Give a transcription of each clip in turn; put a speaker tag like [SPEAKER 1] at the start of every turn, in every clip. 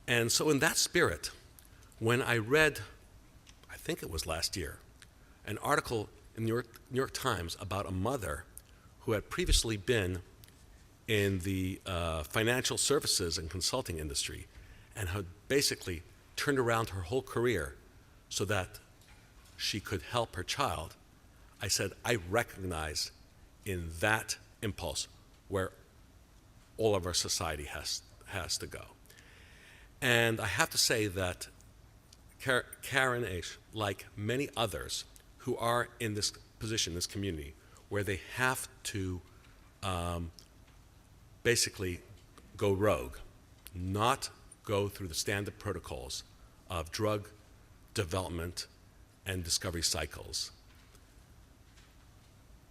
[SPEAKER 1] And so in that spirit, when I read, I think it was last year, an article in the New York Times about a mother who had previously been in the financial services and consulting industry and had basically turned around her whole career so that she could help her child, I said, I recognize in that impulse where all of our society has to go. And I have to say that Karen Aiach, like many others who are in this position, this community, where they have to basically go rogue, not go through the standard protocols of drug development and discovery cycles.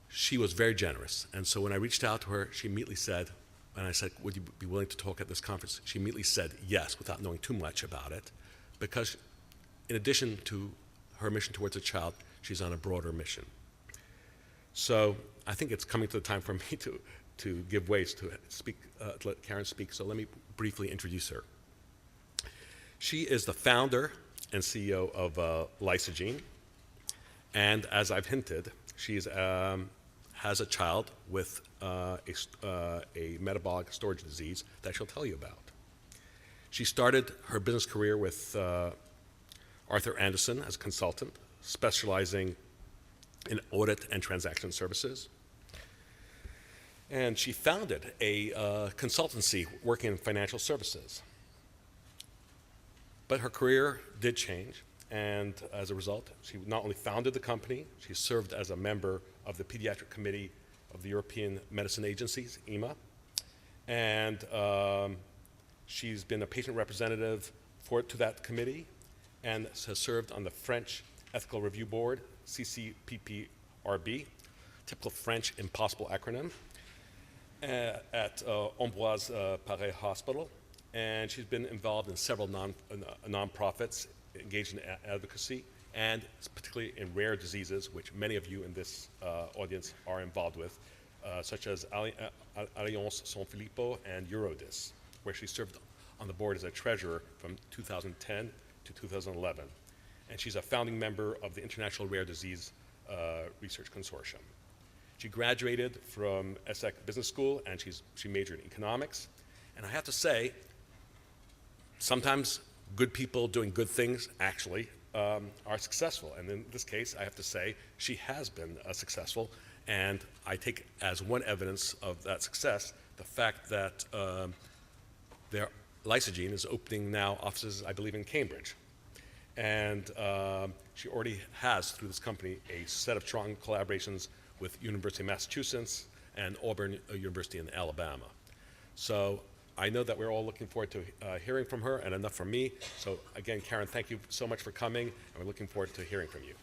[SPEAKER 1] She was very generous. And so when I reached out to her, she immediately said, and I said, would you be willing to talk at this conference? She immediately said yes, without knowing too much about it, because in addition to her mission towards a child, she's on a broader mission. So I think it's coming to the time for me to give ways to speak, to let Karen speak. So let me briefly introduce her. She is the founder and CEO of Lysogene. And as I've hinted, she has a child with a metabolic storage disease that she'll tell you about. She started her business career with Arthur Andersen as a consultant, specializing in audit and transaction services. And she founded a consultancy working in financial services. But her career did change, and as a result, she not only founded the company, she served as a member of the Pediatric Committee of the European Medicine Agencies, EMA, and she's been a patient representative to that committee and has served on the French Ethical Review Board, CCPPRB, typical French impossible acronym, at Ambroise Paré Hospital. And she's been involved in several nonprofits engaged in advocacy, and particularly in rare diseases, which many of you in this audience are involved with, such as Alliance Sanfilippo and Eurodis, where she served on the board as a treasurer from 2010 to 2011. And she's a founding member of the International Rare Disease Research Consortium. She graduated from ESSEC Business School, and she majored in economics. And I have to say, sometimes good people doing good things actually are successful. And in this case, I have to say, she has been successful. And I take as one evidence of that success the fact that their Lysogene is opening now offices, I believe, in Cambridge. And she already has, through this company, a set of strong collaborations with University of Massachusetts and Auburn University in Alabama. So I know that we're all looking forward to hearing from her, and enough from me. So again, Karen, thank you so much for coming, and we're looking forward to hearing from you.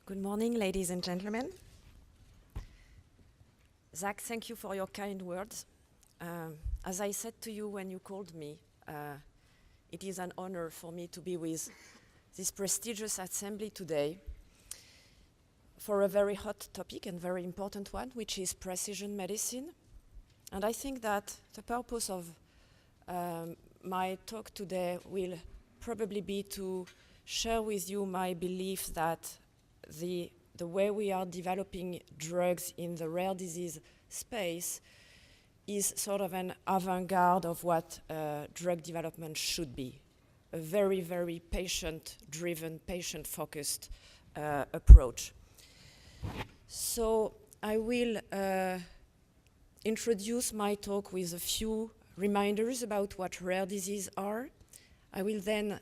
[SPEAKER 2] Good morning, ladies and gentlemen. Zach, thank you for your kind words. As I said to you when you called me, it is an honor for me to be with this prestigious assembly today for a very hot topic and very important one, which is precision medicine. And I think that the purpose of my talk today will probably be to share with you my belief that the way we are developing drugs in the rare disease space is sort of an avant-garde of what drug development should be. A very, very patient-driven, patient-focused approach. So I will introduce my talk with a few reminders about what rare disease are. I will then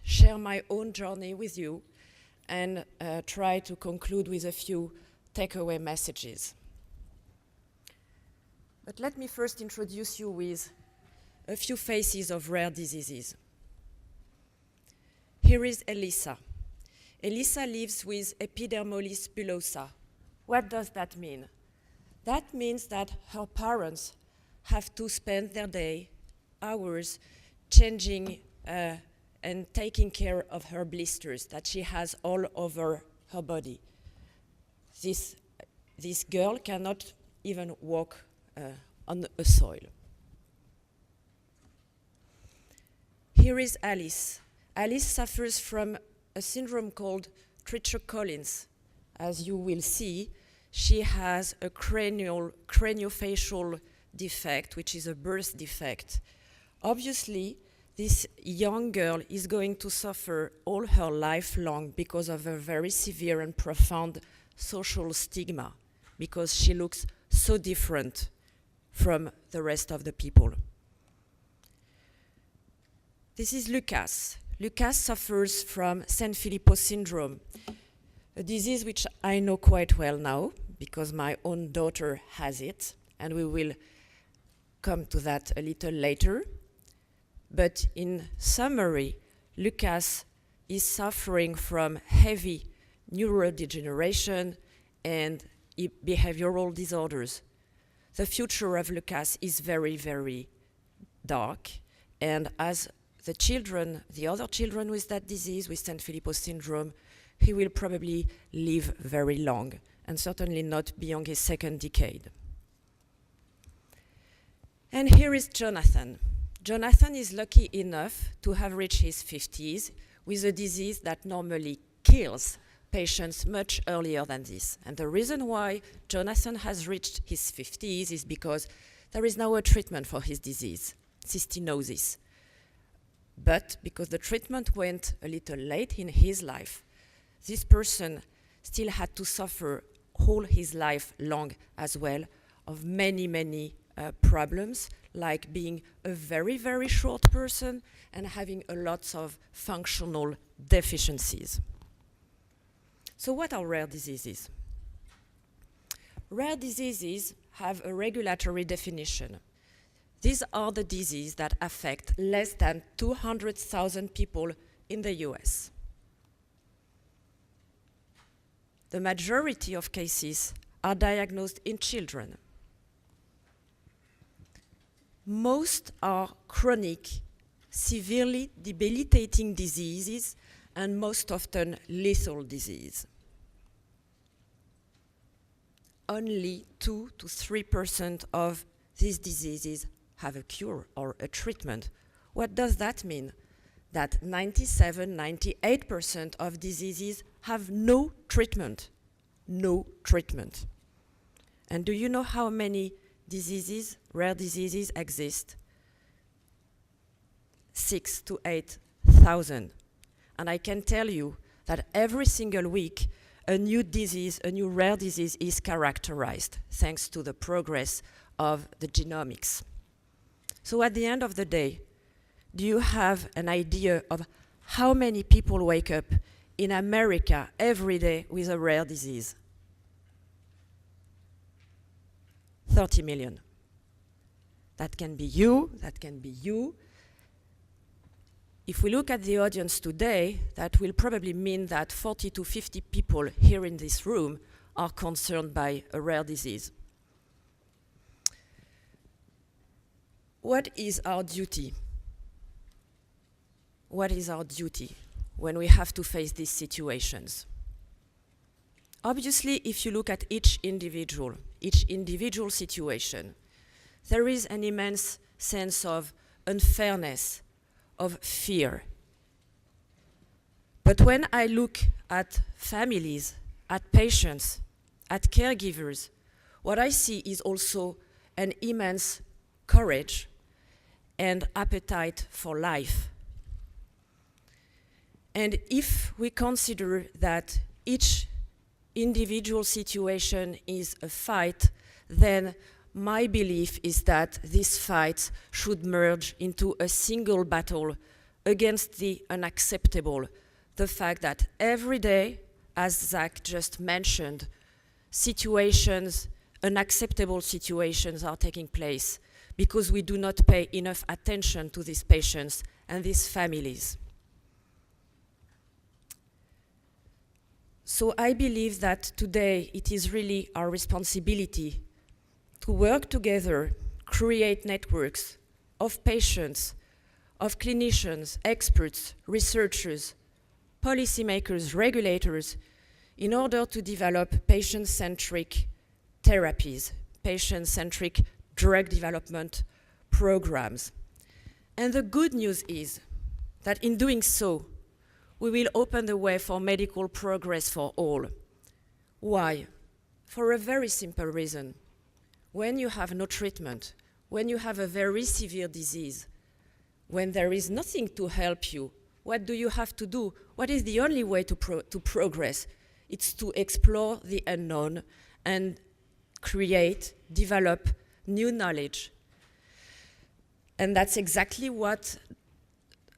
[SPEAKER 2] share my own journey with you and try to conclude with a few takeaway messages. But let me first introduce you with a few faces of rare diseases. Here is Elisa. Elisa lives with epidermolysis bullosa. What does that mean? That means that her parents have to spend their day hours changing and taking care of her blisters that she has all over her body. This girl cannot even walk on a soil. Here is Alice. Alice suffers from a syndrome called Treacher-Collins. As you will see, she has a craniofacial defect, which is a birth defect. Obviously, this young girl is going to suffer all her life long because of a very severe and profound social stigma, because she looks so different from the rest of the people. This is Lucas. Lucas suffers from Sanfilippo Syndrome, a disease which I know quite well now because my own daughter has it, and we will come to that a little later. But in summary, Lucas is suffering from heavy neurodegeneration and behavioral disorders. The future of Lucas is very, very dark, and as the other children with that disease, with Sanfilippo syndrome, he will probably live very long, and certainly not beyond his second decade. And here is Jonathan. Jonathan is lucky enough to have reached his 50s with a disease that normally kills patients much earlier than this. And the reason why Jonathan has reached his 50s is because there is now a treatment for his disease, cystinosis. But because the treatment went a little late in his life, this person still had to suffer all his life long as well of many, many problems, like being a very, very short person and having a lot of functional deficiencies. So what are rare diseases? Rare diseases have a regulatory definition. These are the diseases that affect less than 200,000 people in the US. The majority of cases are diagnosed in children. Most are chronic, severely debilitating diseases, and most often lethal disease. Only 2 to 3% of these diseases have a cure or a treatment. What does that mean? That 97, 98% of diseases have no treatment. No treatment. And do you know how many diseases, rare diseases, exist? 6,000 to 8,000. And I can tell you that every single week, a new disease, a new rare disease is characterized thanks to the progress of the genomics. So at the end of the day, do you have an idea of how many people wake up in America every day with a rare disease? 30 million. That can be you, that can be you. If we look at the audience today, that will probably mean that 40 to 50 people here in this room are concerned by a rare disease. What is our duty? What is our duty when we have to face these situations? Obviously, if you look at each individual situation, there is an immense sense of unfairness, of fear. But when I look at families, at patients, at caregivers, what I see is also an immense courage and appetite for life. And if we consider that each individual situation is a fight, then my belief is that this fight should merge into a single battle against the unacceptable. The fact that every day, as Zach just mentioned, situations, unacceptable situations are taking place because we do not pay enough attention to these patients and these families. So I believe that today it is really our responsibility to work together, create networks, of patients, of clinicians, experts, researchers, policymakers, regulators, in order to develop patient-centric therapies, patient-centric drug development programs. And the good news is that in doing so, we will open the way for medical progress for all. Why? For a very simple reason. When you have no treatment, when you have a very severe disease, when there is nothing to help you, what do you have to do? What is the only way to progress? It's to explore the unknown and create, develop new knowledge. And that's exactly what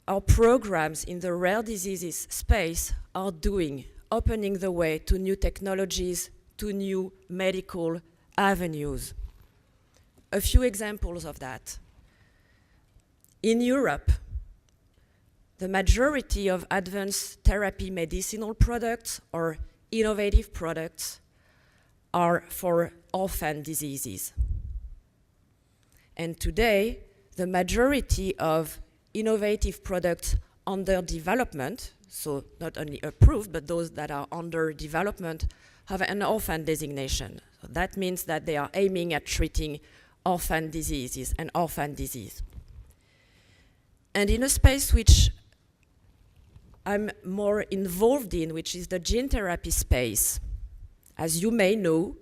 [SPEAKER 2] our programs in the rare diseases space are doing, opening the way to new technologies, to new medical avenues. A few examples of that. In Europe, the majority of advanced therapy medicinal products or innovative products are for orphan diseases. And today, the majority of innovative products under development, so not only approved, but those that are under development, have an orphan designation. So that means that they are aiming at treating orphan diseases and orphan disease. And in a space which I'm more involved in, which is the gene therapy space, as you may know,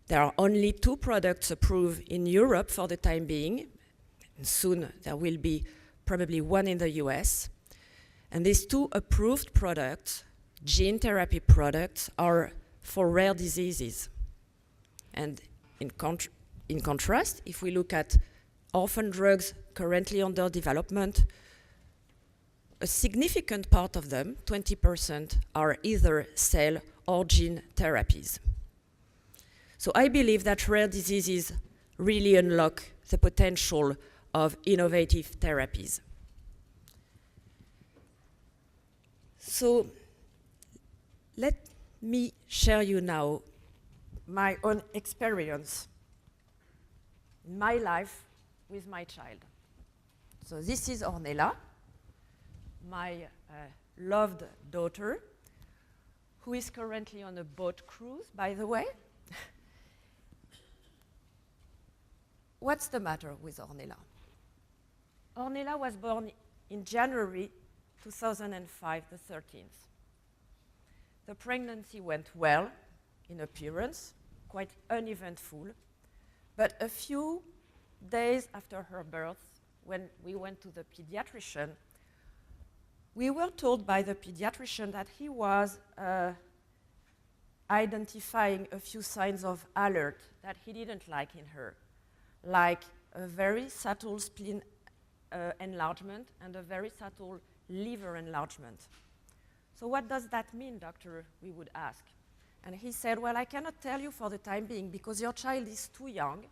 [SPEAKER 2] there are only 2 products approved in Europe for the time being. And soon there will be probably 1 in the US. And these 2 approved products, gene therapy products, are for rare diseases. And in contrast, if we look at orphan drugs currently under development, a significant part of them, 20%, are either cell or gene therapies. So I believe that rare diseases really unlock the potential of innovative therapies. So let me share you now my own experience in my life with my child. So this is Ornella, my loved daughter, who is currently on a boat cruise, by the way. What's the matter with Ornella? Ornella was born in January 2005, the 13th. The pregnancy went well in appearance, quite uneventful, but a few days after her birth, when we went to the pediatrician, we were told by the pediatrician that he was identifying a few signs of alert that he didn't like in her, like a very subtle spleen enlargement and a very subtle liver enlargement. So what does that mean, doctor, we would ask. And he said, well, I cannot tell you for the time being because your child is too young.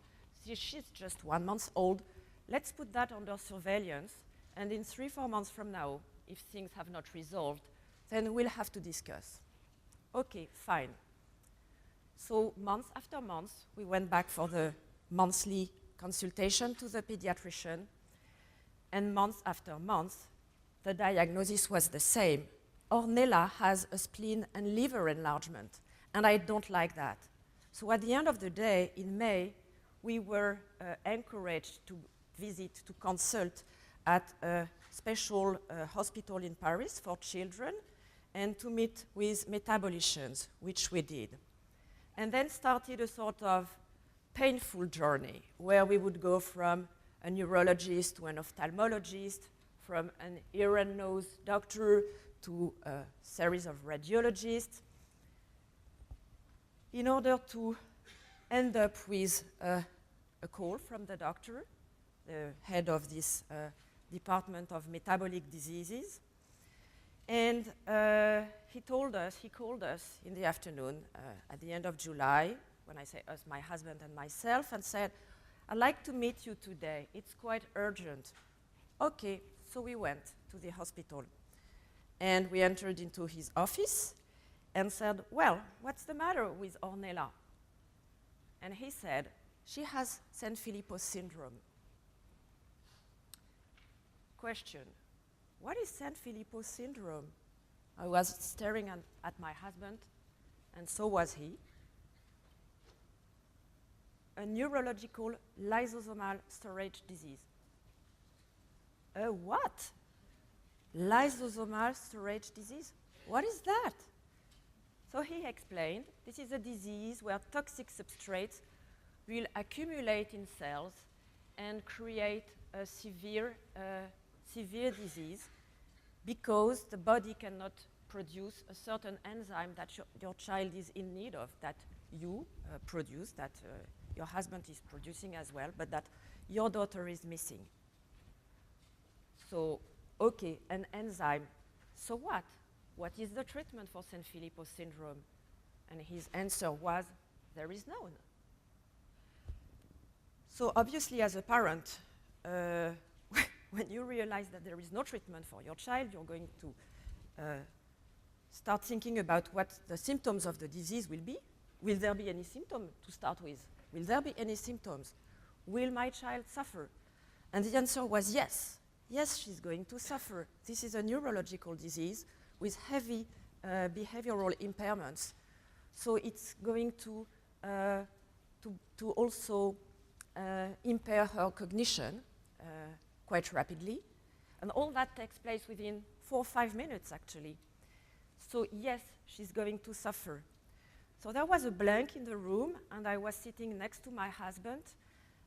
[SPEAKER 2] She's just 1 month old. Let's put that under surveillance. And in 3-4 months from now, if things have not resolved, then we'll have to discuss. Okay, fine. So month after month, we went back for the monthly consultation to the pediatrician. And month after month, the diagnosis was the same. Ornella has a spleen and liver enlargement, and I don't like that. So at the end of the day, in May, we were encouraged to visit, to consult at a special hospital in Paris for children and to meet with metabolicians, which we did. And then started a sort of painful journey where we would go from a neurologist to an ophthalmologist, from an ear and nose doctor to a series of radiologists, in order to end up with a call from the doctor, the head of this Department of Metabolic Diseases. And he called us in the afternoon at the end of July, when I say us, my husband and myself, and said, I'd like to meet you today. It's quite urgent. Okay, so we went to the hospital. And we entered into his office and said, well, what's the matter with Ornella? And he said, she has Sanfilippo Syndrome. question. What is Sanfilippo syndrome? I was staring at my husband, and so was he. A neurological lysosomal storage disease. A what? Lysosomal storage disease? What is that? So he explained, this is a disease where toxic substrates will accumulate in cells and create a severe disease because the body cannot produce a certain enzyme that your child is in need of, that you produce, that your husband is producing as well, but that your daughter is missing. So, okay, an enzyme. So what? What is the treatment for Sanfilippo syndrome? And his answer was, there is none. So obviously, as a parent, when you realize that there is no treatment for your child, you're going to start thinking about what the symptoms of the disease will be. Will there be any symptom to start with? Will there be any symptoms? Will my child suffer? And the answer was yes. Yes, she's going to suffer. This is a neurological disease with heavy behavioral impairments. So it's going to also impair her cognition quite rapidly. And all that takes place within 4 or 5 minutes, actually. So yes, she's going to suffer. So there was a blank in the room, and I was sitting next to my husband,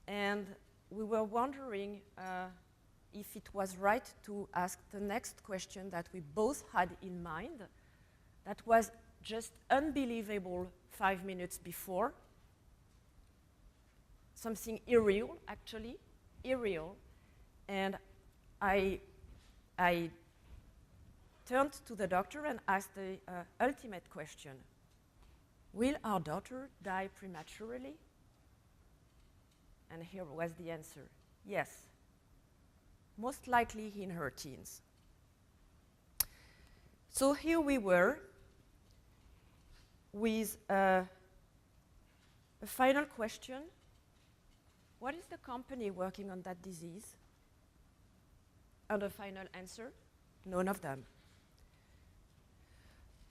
[SPEAKER 2] and we were wondering if it was right to ask the next question that we both had in mind, that was just unbelievable 5 minutes before. Something irreal, actually, irreal. And I turned to the doctor and asked the ultimate question. Will our daughter die prematurely? And here was the answer. Yes. Most likely in her teens. So here we were with a final question. What is the company working on that disease? And a final answer, none of them.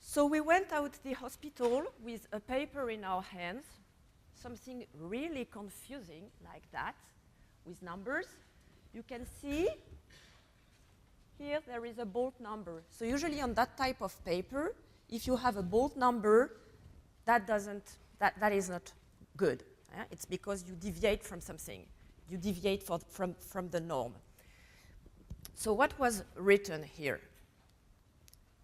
[SPEAKER 2] So we went out the hospital with a paper in our hands, something really confusing like that, with numbers. You can see here there is a bold number. So usually on that type of paper, if you have a bold number, that is not good. It's because you deviate from something. You deviate from the norm. So what was written here?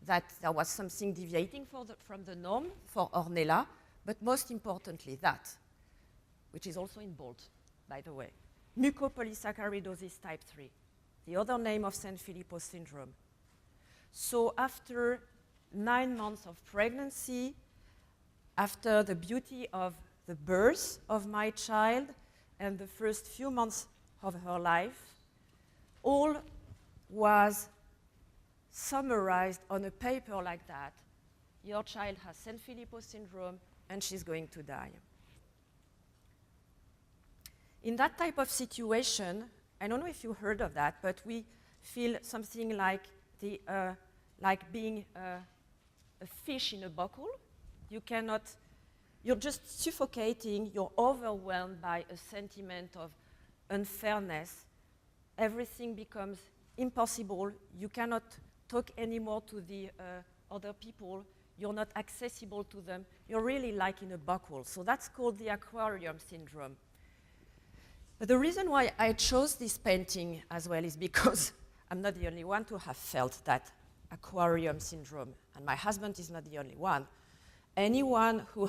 [SPEAKER 2] That there was something deviating from the norm for Ornella, but most importantly that, which is also in bold, by the way, mucopolysaccharidosis type 3, the other name of Sanfilippo syndrome. So after 9 months of pregnancy, after the beauty of the birth of my child and the first few months of her life, all was summarized on a paper like that. Your child has Sanfilippo syndrome and she's going to die. In that type of situation, I don't know if you heard of that, but we feel something like being a fish in a buckle. You're just suffocating, you're overwhelmed by a sentiment of unfairness. Everything becomes impossible. You cannot talk anymore to the other people. You're not accessible to them. You're really like in a buckle. So that's called the aquarium syndrome. But the reason why I chose this painting as well is because I'm not the only one to have felt that aquarium syndrome, and my husband is not the only one. Anyone who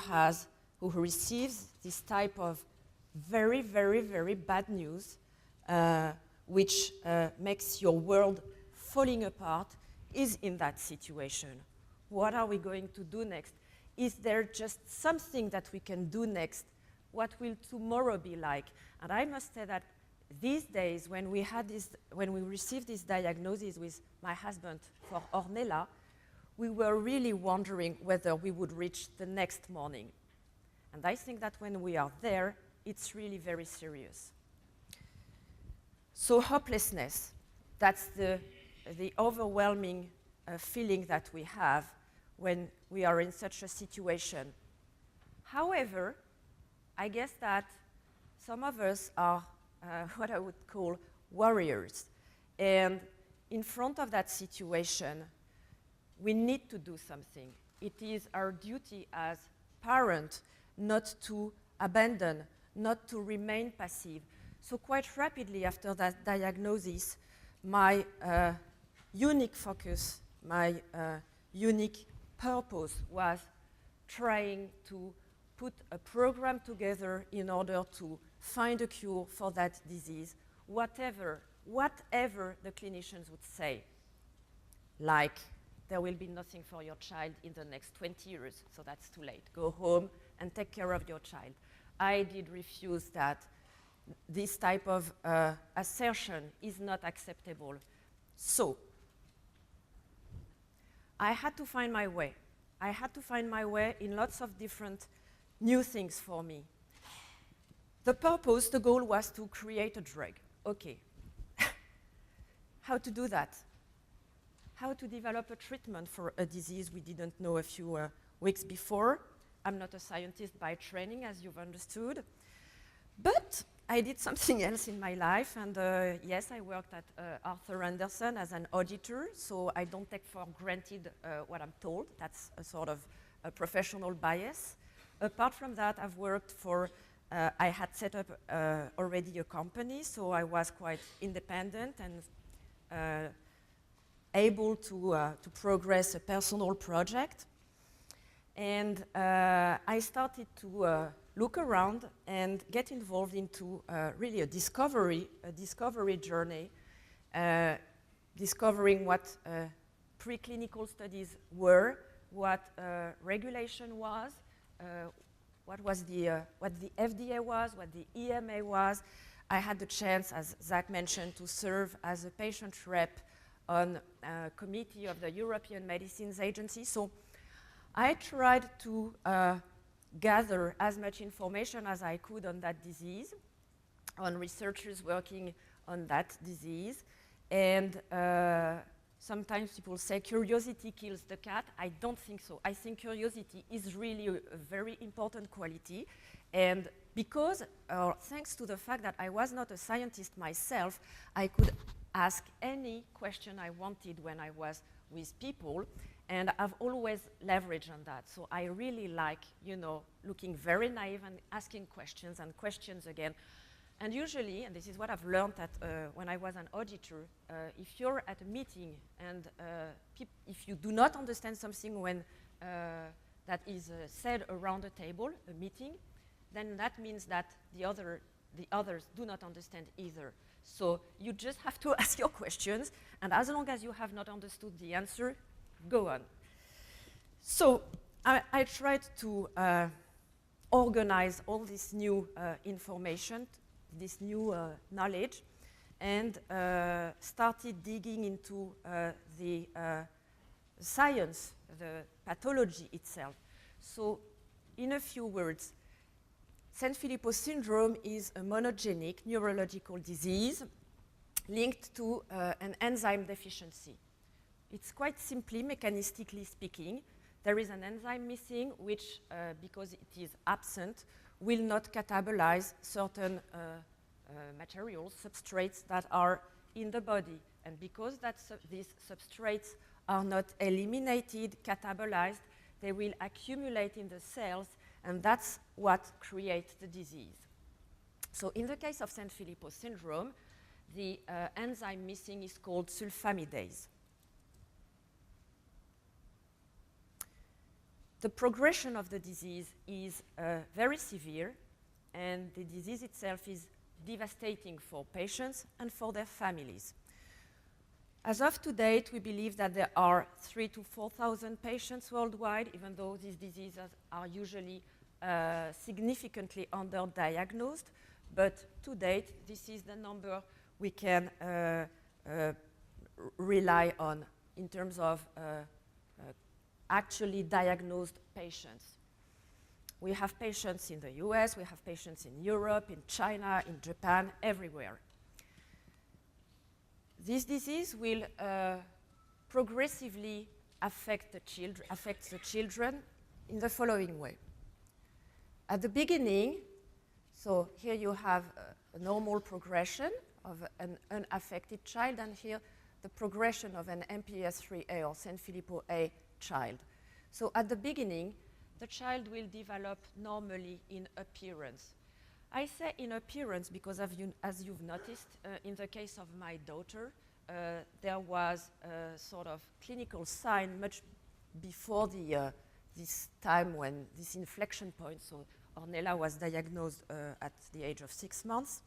[SPEAKER 2] receives this type of very, very, very bad news, which makes your world falling apart, is in that situation. What are we going to do next? Is there just something that we can do next? What will tomorrow be like? And I must say that these days, when we received this diagnosis with my husband for Ornella, we were really wondering whether we would reach the next morning. And I think that when we are there, it's really very serious. So hopelessness. That's the overwhelming feeling that we have when we are in such a situation. However, I guess that some of us are what I would call warriors. And in front of that situation, we need to do something. It is our duty as parents not to abandon, not to remain passive. So quite rapidly after that diagnosis, my unique focus, my unique purpose was trying to put a program together in order to find a cure for that disease, whatever the clinicians would say. Like, there will be nothing for your child in the next 20 years, so that's too late. Go home and take care of your child. I did refuse that. This type of assertion is not acceptable. So, I had to find my way. I had to find my way in lots of different new things for me. The purpose, the goal was to create a drug. Okay. How to do that? How to develop a treatment for a disease we didn't know a few weeks before. I'm not a scientist by training, as you've understood. But I did something else in my life, and yes, I worked at Arthur Andersen as an auditor, so I don't take for granted what I'm told. That's a sort of a professional bias. Apart from that, I've worked for, I had set up already a company, so I was quite independent and able to progress a personal project. And I started to look around and get involved into really a discovery journey, discovering what preclinical studies were, what regulation was, what the FDA was, what the EMA was. I had the chance, as Zach mentioned, to serve as a patient rep on a committee of the European Medicines Agency. So I tried to gather as much information as I could on that disease, on researchers working on that disease. And sometimes people say curiosity kills the cat. I don't think so. I think curiosity is really a very important quality. And because, thanks to the fact that I was not a scientist myself, I could ask any question I wanted when I was with people. And I've always leveraged on that. So I really like, looking very naive and asking questions and questions again. And usually, and this is what I've learned when I was an auditor, if you're at a meeting and if you do not understand something when that is said around a table, a meeting, then that means that the others do not understand either. So you just have to ask your questions, and as long as you have not understood the answer, go on. So I tried to organize all this new information, this new knowledge, and started digging into the science, the pathology itself. So in a few words, Sanfilippo syndrome is a monogenic neurological disease linked to an enzyme deficiency. It's quite simply, mechanistically speaking, there is an enzyme missing which, because it is absent, will not catabolize certain materials, substrates that are in the body. And because these substrates are not eliminated, catabolized, they will accumulate in the cells, and that's what creates the disease. So in the case of Sanfilippo syndrome, the enzyme missing is called sulfamidase. The progression of the disease is very severe, and the disease itself is devastating for patients and for their families. As of to date, we believe that there are 3,000 to 4,000 patients worldwide, even though these diseases are usually significantly underdiagnosed. But to date, this is the number we can rely on in terms of actually diagnosed patients. We have patients in the US, we have patients in Europe, in China, in Japan, everywhere. this disease will progressively affect the children in the following way. At the beginning, so here you have a normal progression of an unaffected child, and here the progression of an MPSIIIA or Sanfilippo A child. So at the beginning, the child will develop normally in appearance. I say in appearance because as you've noticed, in the case of my daughter, there was a sort of clinical sign much before this time when this inflection point, so Ornella was diagnosed at the age of 6 months.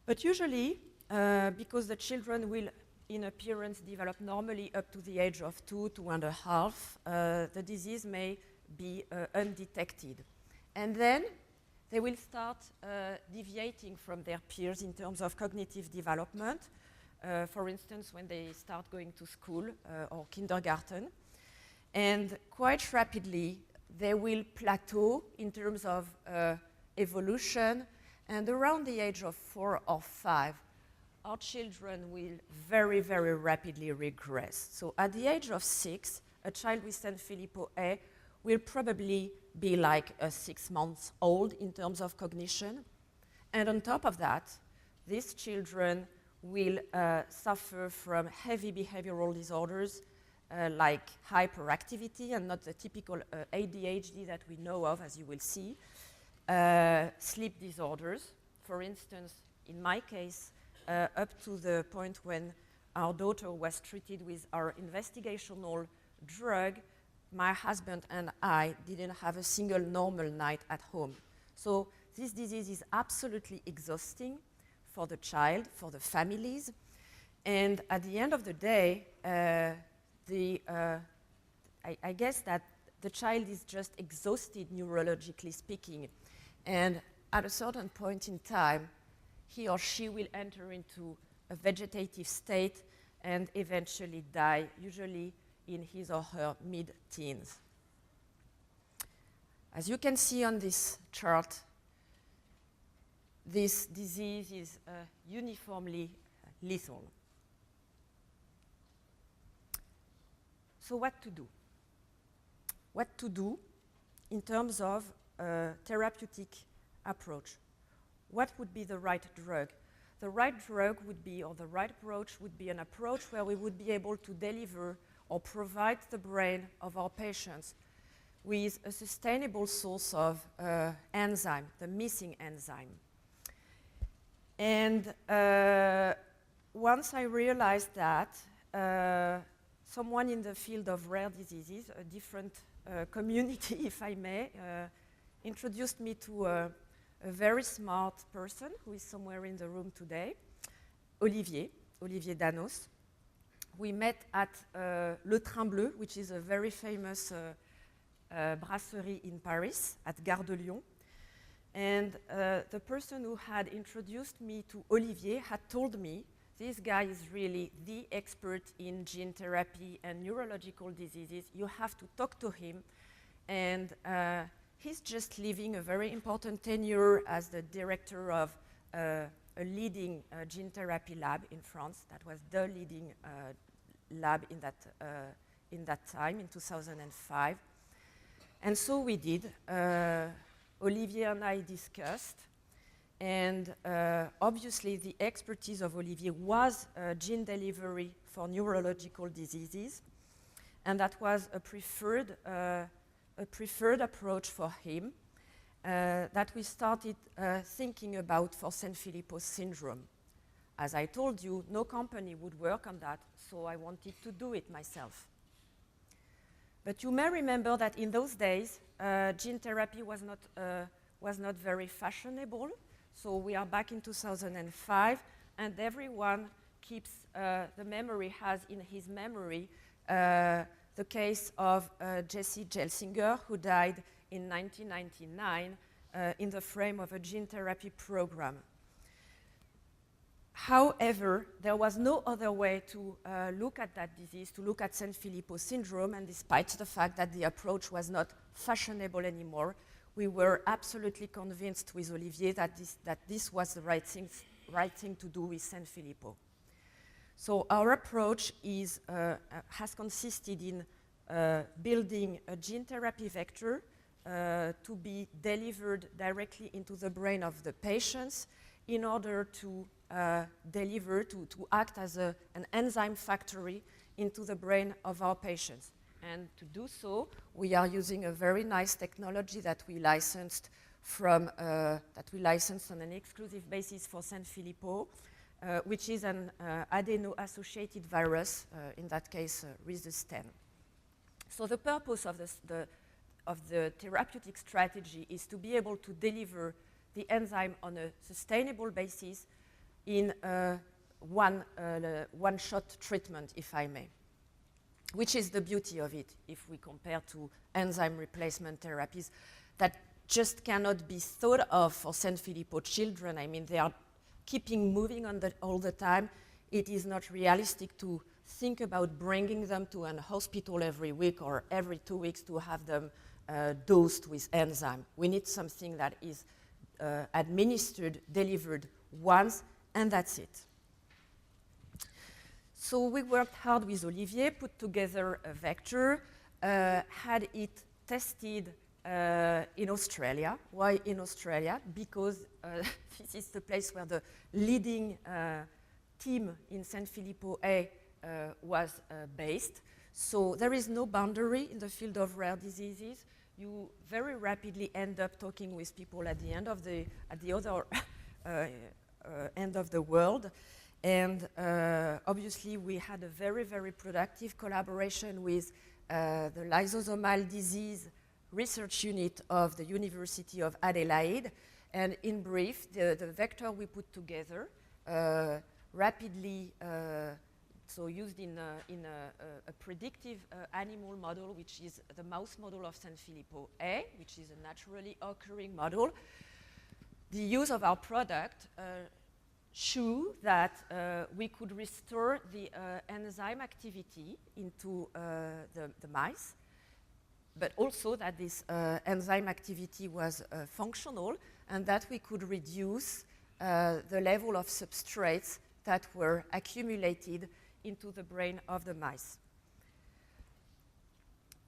[SPEAKER 2] But usually, because the children will, in appearance, develop normally up to the age of 2, 2.5, the disease may be undetected. And then they will start deviating from their peers in terms of cognitive development, for instance, when they start going to school or kindergarten. And quite rapidly, they will plateau in terms of evolution, and around the age of 4 or 5, our children will very, very rapidly regress. So at the age of 6, a child with Sanfilippo A will probably be like 6 months old in terms of cognition. And on top of that, these children will suffer from heavy behavioral disorders like hyperactivity, and not the typical ADHD that we know of, as you will see. Sleep disorders, for instance, in my case, up to the point when our daughter was treated with our investigational drug, my husband and I didn't have a single normal night at home. So this disease is absolutely exhausting for the child, for the families, and at the end of the day, I guess that the child is just exhausted neurologically speaking, and at a certain point in time, he or she will enter into a vegetative state and eventually die, usually in his or her mid-teens. As you can see on this chart, this disease is uniformly lethal. So what to do? What to do in terms of therapeutic approach? What would be the right drug? The right drug would be, or the right approach would be an approach where we would be able to deliver or provide the brain of our patients with a sustainable source of enzyme, the missing enzyme. And once I realized that, someone in the field of rare diseases, a different community, if I may, introduced me to a very smart person who is somewhere in the room today, Olivier Danos. We met at Le Train Bleu, which is a very famous brasserie in Paris, at Gare de Lyon. And the person who had introduced me to Olivier had told me, this guy is really the expert in gene therapy and neurological diseases. You have to talk to him. And he's just leaving a very important tenure as the director of a leading gene therapy lab in France. That was the leading lab in that time, in 2005. And so we did. Olivier and I discussed. And obviously, the expertise of Olivier was gene delivery for neurological diseases. And that was a preferred approach for him that we started thinking about for Sanfilippo syndrome. As I told you, no company would work on that, so I wanted to do it myself. But you may remember that in those days, gene therapy was not very fashionable. So we are back in 2005, and everyone keeps the memory, has in his memory the case of Jesse Gelsinger, who died in 1999 in the frame of a gene therapy program. However, there was no other way to look at that disease, to look at Sanfilippo syndrome, and despite the fact that the approach was not fashionable anymore, we were absolutely convinced with Olivier that this was the right thing to do with Sanfilippo. So our approach has consisted in building a gene therapy vector to be delivered directly into the brain of the patients in order to to act as an enzyme factory into the brain of our patients. And to do so, we are using a very nice technology that we licensed on an exclusive basis for Sanfilippo, which is an adeno-associated virus, in that case, rhesus-10. So the purpose of the therapeutic strategy is to be able to deliver the enzyme on a sustainable basis in one-shot treatment, if I may, which is the beauty of it if we compare to enzyme replacement therapies that just cannot be thought of for Sanfilippo children. I mean, they are keeping moving all the time. It is not realistic to think about bringing them to an hospital every week or every 2 weeks to have them dosed with enzyme. We need something that is administered, delivered once, and that's it. So we worked hard with Olivier, put together a vector, had it tested in Australia. Why in Australia? Because this is the place where the leading team in Sanfilippo was based. So there is no boundary in the field of rare diseases. You very rapidly end up talking with people at the other end of the world. And obviously, we had a very, very productive collaboration with the lysosomal disease research unit of the University of Adelaide. And in brief, the vector we put together rapidly, so used in a predictive animal model, which is the mouse model of Sanfilippo A, which is a naturally occurring model. The use of our product show that we could restore the enzyme activity into the mice, but also that this enzyme activity was functional and that we could reduce the level of substrates that were accumulated into the brain of the mice.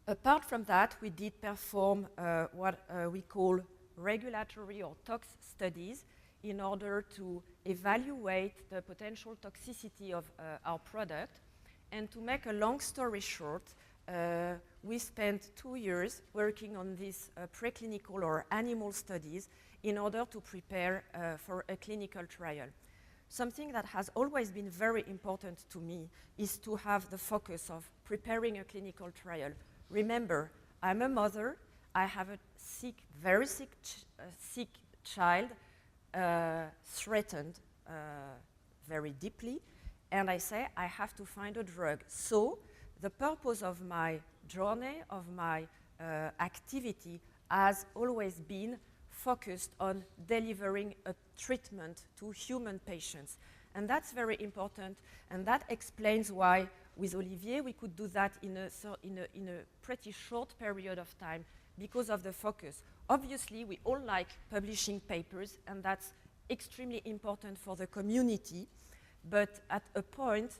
[SPEAKER 2] Apart from that, we did perform what we call regulatory or tox studies in order to evaluate the potential toxicity of our product. And to make a long story short, we spent 2 years working on these preclinical or animal studies in order to prepare for a clinical trial. Something that has always been very important to me is to have the focus of preparing a clinical trial. Remember, I'm a mother, I have a very sick child, threatened very deeply, and I say I have to find a drug. So the purpose of my journey, of my activity, has always been focused on delivering a treatment to human patients. And that's very important, and that explains why with Olivier we could do that in a pretty short period of time because of the focus. Obviously, we all like publishing papers, and that's extremely important for the community, but at the point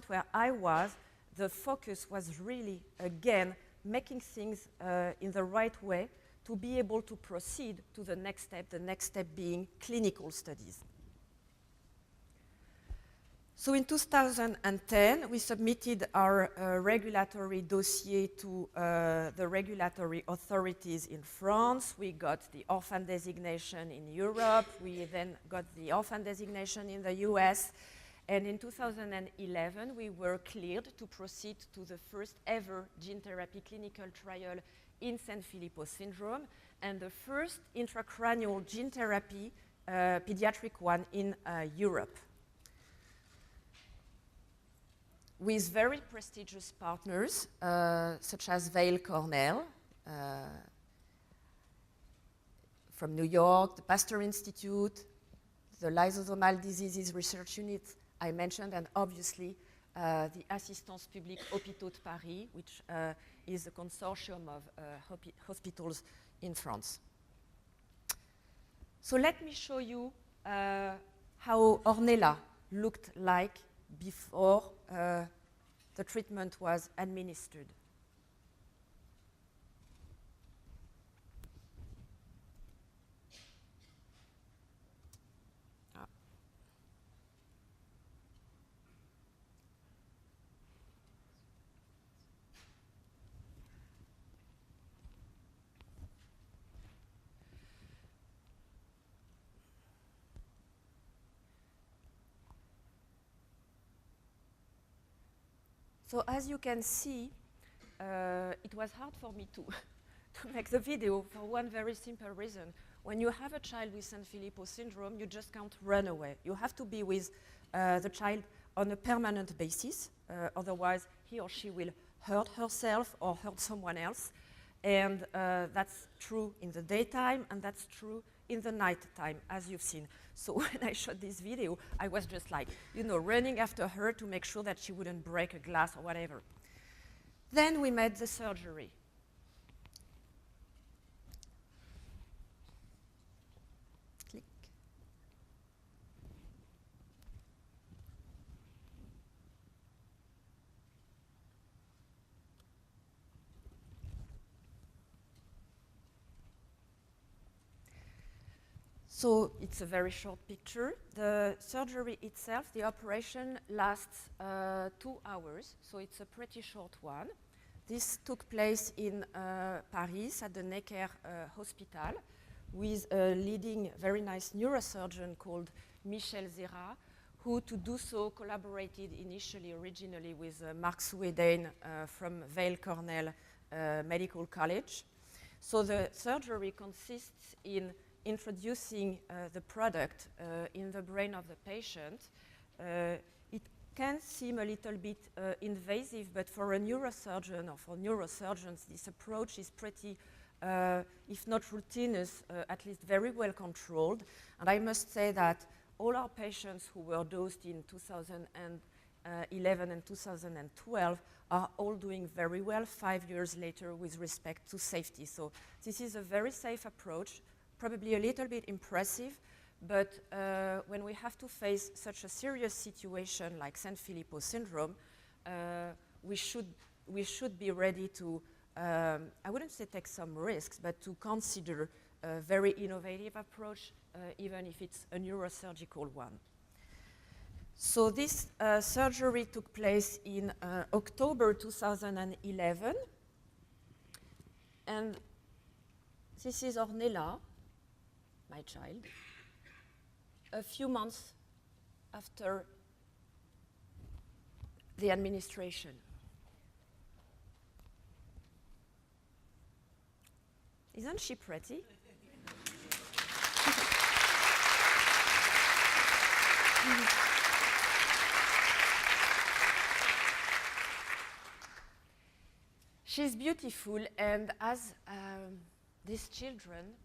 [SPEAKER 2] where I was, the focus was really, again, making things in the right way to be able to proceed to the next step being clinical studies. So in 2010, we submitted our regulatory dossier to the regulatory authorities in France. We got the orphan designation in Europe. We then got the orphan designation in the US. And in 2011, we were cleared to proceed to the first ever gene therapy clinical trial in Sanfilippo syndrome, and the first intracranial gene therapy, pediatric one, in Europe, with very prestigious partners, such as Weill Cornell from New York, the Pasteur Institute, the Lysosomal Diseases Research Unit I mentioned, and obviously the Assistance Publique Hôpitaux de Paris, which is a consortium of hospitals in France. So let me show you how Ornella looked like before the treatment was administered. So as you can see, it was hard for me to make the video for one very simple reason. When you have a child with Sanfilippo syndrome, you just can't run away. You have to be with the child on a permanent basis, otherwise he or she will hurt herself or hurt someone else. And that's true in the daytime, and that's true in the night time, as you've seen. So when I shot this video, I was just like, running after her to make sure that she wouldn't break a glass or whatever. Then we made the surgery. Click. So it's a very short picture. The surgery itself, the operation lasts 2 hours, so it's a pretty short one. This took place in Paris at the Necker Hospital with a leading, very nice neurosurgeon called Michel Zera, who to do so collaborated originally with Mark Suedain from Weill Cornell Medical College. So the surgery consists in introducing the product in the brain of the patient. It can seem a little bit invasive, but for a neurosurgeon or for neurosurgeons, this approach is pretty, if not routinous, at least very well controlled. And I must say that all our patients who were dosed in 2011 and 2012 are all doing very well 5 years later with respect to safety. So this is a very safe approach, probably a little bit impressive, but when we have to face such a serious situation like Sanfilippo syndrome, we should be ready to, I wouldn't say take some risks, but to consider a very innovative approach, even if it's a neurosurgical one. So this surgery took place in October 2011, and this is Ornella, my child, a few months after the administration. Isn't she pretty? She's beautiful, and as these children,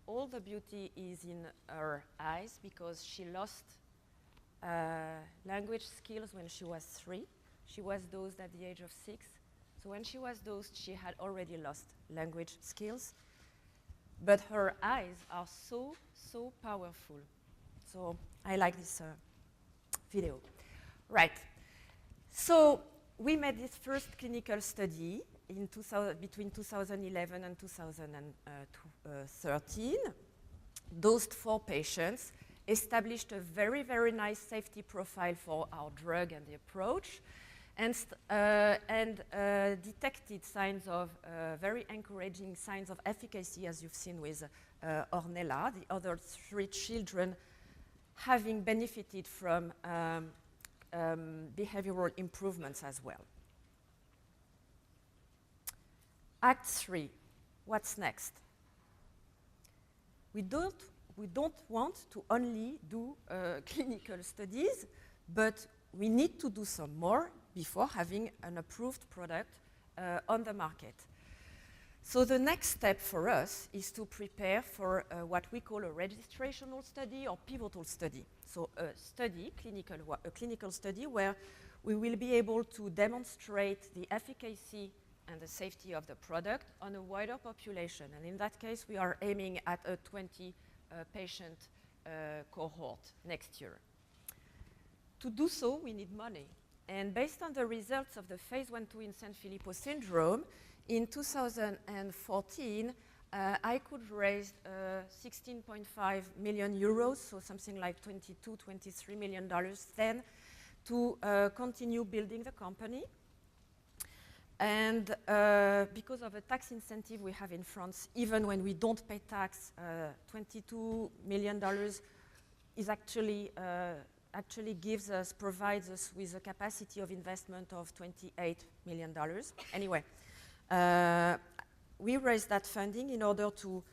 [SPEAKER 2] all the beauty is in her eyes because she lost language skills when she was 3. She was dosed at the age of 6. So when she was dosed, she had already lost language skills. But her eyes are so, so powerful. So I like this video. Right. So we made this first clinical study in between 2011 and 2013, dosed 4 patients, established a very, very nice safety profile for our drug and the approach, and detected signs of, very encouraging signs of efficacy, as you've seen with Ornella, the other 3 children having benefited from behavioral improvements as well. Act 3, what's next? We don't want to only do clinical studies, but we need to do some more before having an approved product on the market. So the next step for us is to prepare for what we call a registrational study or pivotal study. So a clinical study where we will be able to demonstrate the efficacy and the safety of the product on a wider population. And in that case, we are aiming at a 20 patient cohort next year. to do so, we need money. And based on the results of the phase 1/2 in Sanfilippo syndrome, in 2014, I could raise 16.5 million euros, so something like $22, $23 million then, to continue building the company. And because of a tax incentive we have in France, even when we don't pay tax, $22 million is actually provides us with a capacity of investment of $28 million. Anyway, we raised that funding in order to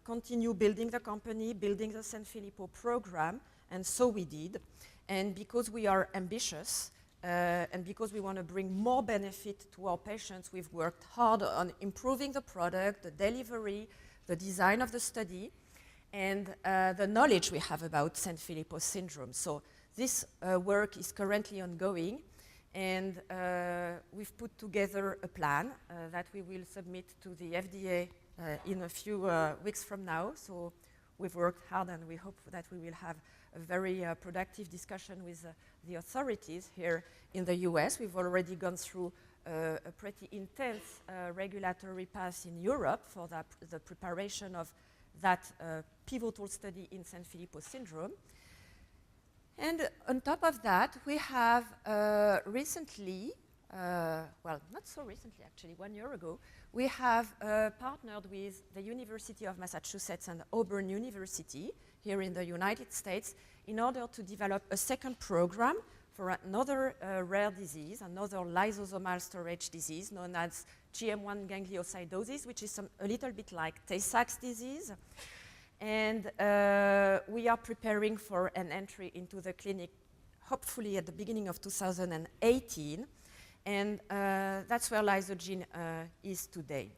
[SPEAKER 2] continue building the company, building the Sanfilippo program, and so we did. And because we are ambitious, and because we want to bring more benefit to our patients, we've worked hard on improving the product, the delivery, the design of the study, and the knowledge we have about Sanfilippo syndrome. So this work is currently ongoing, and we've put together a plan that we will submit to the FDA in a few weeks from now. So we've worked hard, and we hope that we will have a very productive discussion with the authorities here in the US. We've already gone through a pretty intense regulatory path in Europe for the preparation of that pivotal study in Sanfilippo syndrome. And on top of that, we have recently, well, not so recently actually, 1 year ago, we have partnered with the University of Massachusetts and Auburn University here in the United States in order to develop a second program for another rare disease, another lysosomal storage disease known as GM1 gangliosidosis, which is a little bit like Tay-Sachs disease. And we are preparing for an entry into the clinic, hopefully at the beginning of 2018. And that's where Lysogene is today.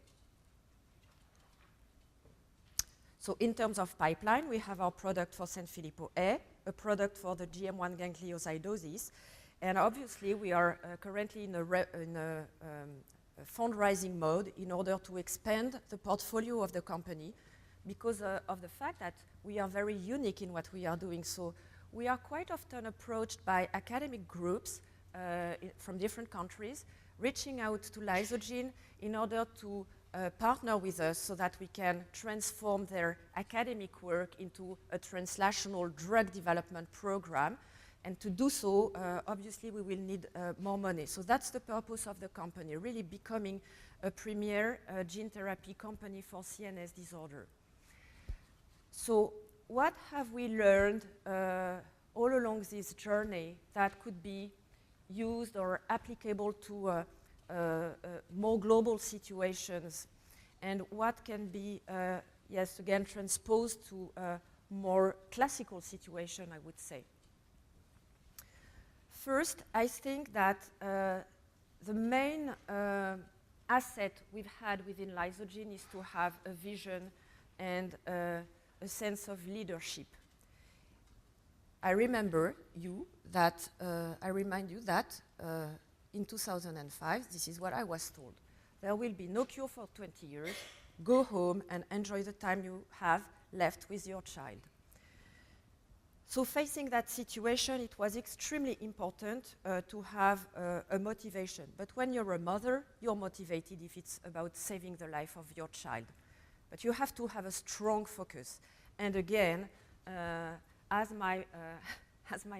[SPEAKER 2] So in terms of pipeline, we have our product for Sanfilippo-A, a product for the GM1 gangliosidosis. And obviously, we are currently in a fundraising mode in order to expand the portfolio of the company because of the fact that we are very unique in what we are doing. So we are quite often approached by academic groups from different countries, reaching out to Lysogene in order to partner with us so that we can transform their academic work into a translational drug development program. And to do so, obviously, we will need more money. So that's the purpose of the company, really becoming a premier gene therapy company for CNS disorder. So what have we learned all along this journey that could be used or applicable to more global situations, and what can be, yes, again, transposed to a more classical situation, I would say. First, I think that the main asset we've had within Lysogene is to have a vision and a sense of leadership. I remind you that in 2005, this is what I was told. There will be no cure for 20 years. Go home and enjoy the time you have left with your child. So facing that situation, it was extremely important to have a motivation. But when you're a mother, you're motivated if it's about saving the life of your child. But you have to have a strong focus. And again, as my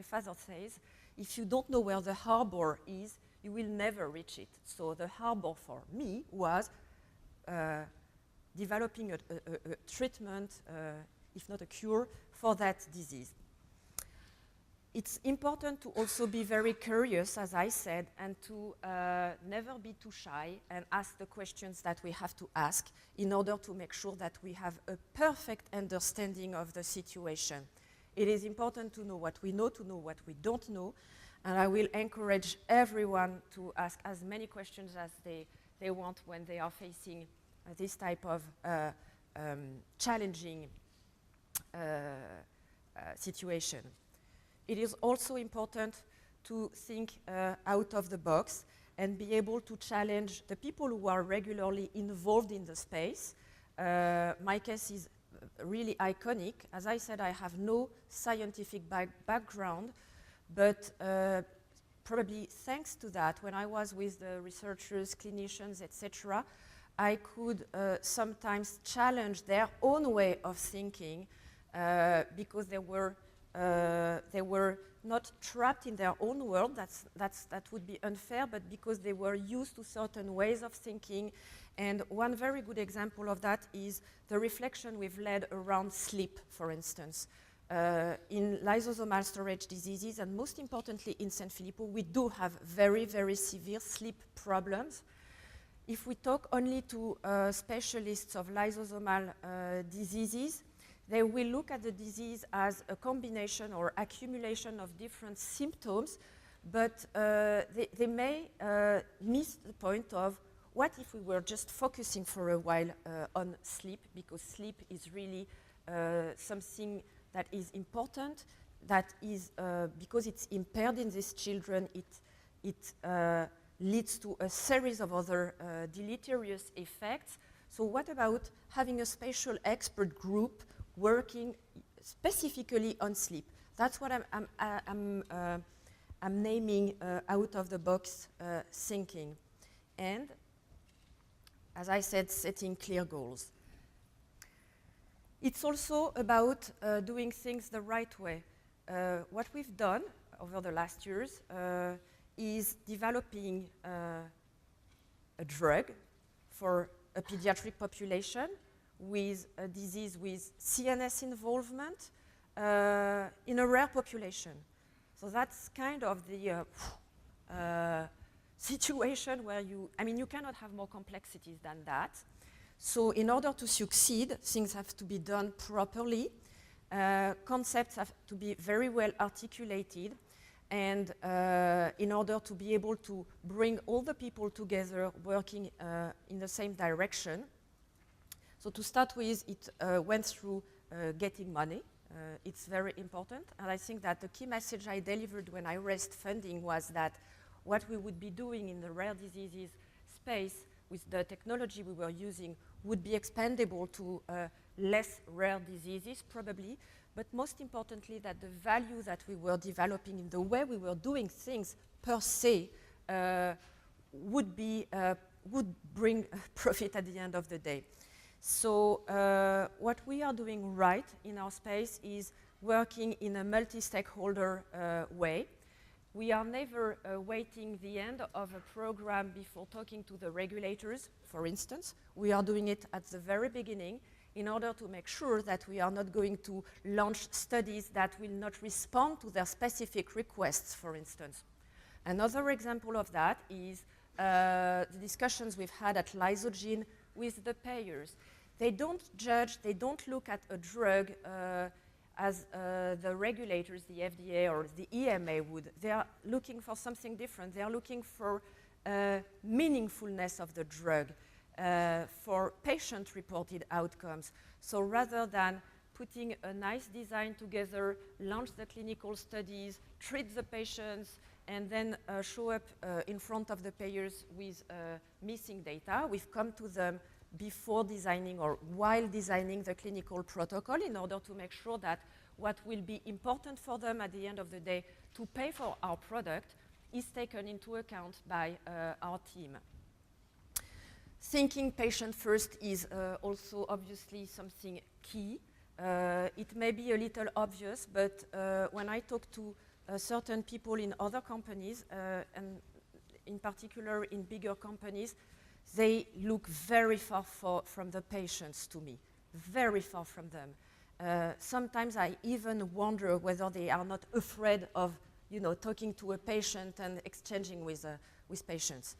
[SPEAKER 2] father says, if you don't know where the harbor is, you will never reach it. So the harbor for me was developing a treatment, if not a cure, for that disease. It's important to also be very curious, as I said, and to never be too shy and ask the questions that we have to ask in order to make sure that we have a perfect understanding of the situation. It is important to know what we know, to know what we don't know, and I will encourage everyone to ask as many questions as they want when they are facing this type of challenging situation. It is also important to think out of the box and be able to challenge the people who are regularly involved in the space. My case is really iconic. As I said, I have no scientific background, But probably thanks to that, when I was with the researchers, clinicians, etc., I could sometimes challenge their own way of thinking because they were not trapped in their own world. That would be unfair, but because they were used to certain ways of thinking. And one very good example of that is the reflection we've led around sleep, for instance. In lysosomal storage diseases, and most importantly in Sanfilippo, we do have very, very severe sleep problems. If we talk only to specialists of lysosomal diseases, they will look at the disease as a combination or accumulation of different symptoms, but they may miss the point of what if we were just focusing for a while on sleep, because sleep is really something that is important, that is, because it's impaired in these children, it leads to a series of other deleterious effects. So what about having a spatial expert group working specifically on sleep? That's what I'm naming out-of-the-box thinking. And, as I said, setting clear goals. It's also about doing things the right way. What we've done over the last years is developing a drug for a pediatric population with a disease with CNS involvement in a rare population. So that's kind of the situation where you cannot have more complexities than that. So in order to succeed, things have to be done properly. Concepts have to be very well articulated. And in order to be able to bring all the people together working in the same direction. So to start with, it went through getting money. It's very important. And I think that the key message I delivered when I raised funding was that what we would be doing in the rare diseases space with the technology we were using would be expandable to less rare diseases, probably, but most importantly that the value that we were developing in the way we were doing things per se would bring profit at the end of the day. So what we are doing right in our space is working in a multi-stakeholder way. We are never waiting the end of a program before talking to the regulators, for instance. We are doing it at the very beginning in order to make sure that we are not going to launch studies that will not respond to their specific requests, for instance. Another example of that is the discussions we've had at Lysogene with the payers. They don't judge, they don't look at a drug as the regulators, the FDA or the EMA would. They are looking for something different. They are looking for meaningfulness of the drug, for patient-reported outcomes. So rather than putting a nice design together, launch the clinical studies, treat the patients, and then show up in front of the payers with missing data, we've come to them before designing or while designing the clinical protocol in order to make sure that what will be important for them at the end of the day to pay for our product is taken into account by our team. Thinking patient first is also obviously something key. It may be a little obvious, but when I talk to certain people in other companies, and in particular in bigger companies, they look very far from the patients to me, very far from them. Sometimes I even wonder whether they are not afraid of, talking to a patient and exchanging with patients.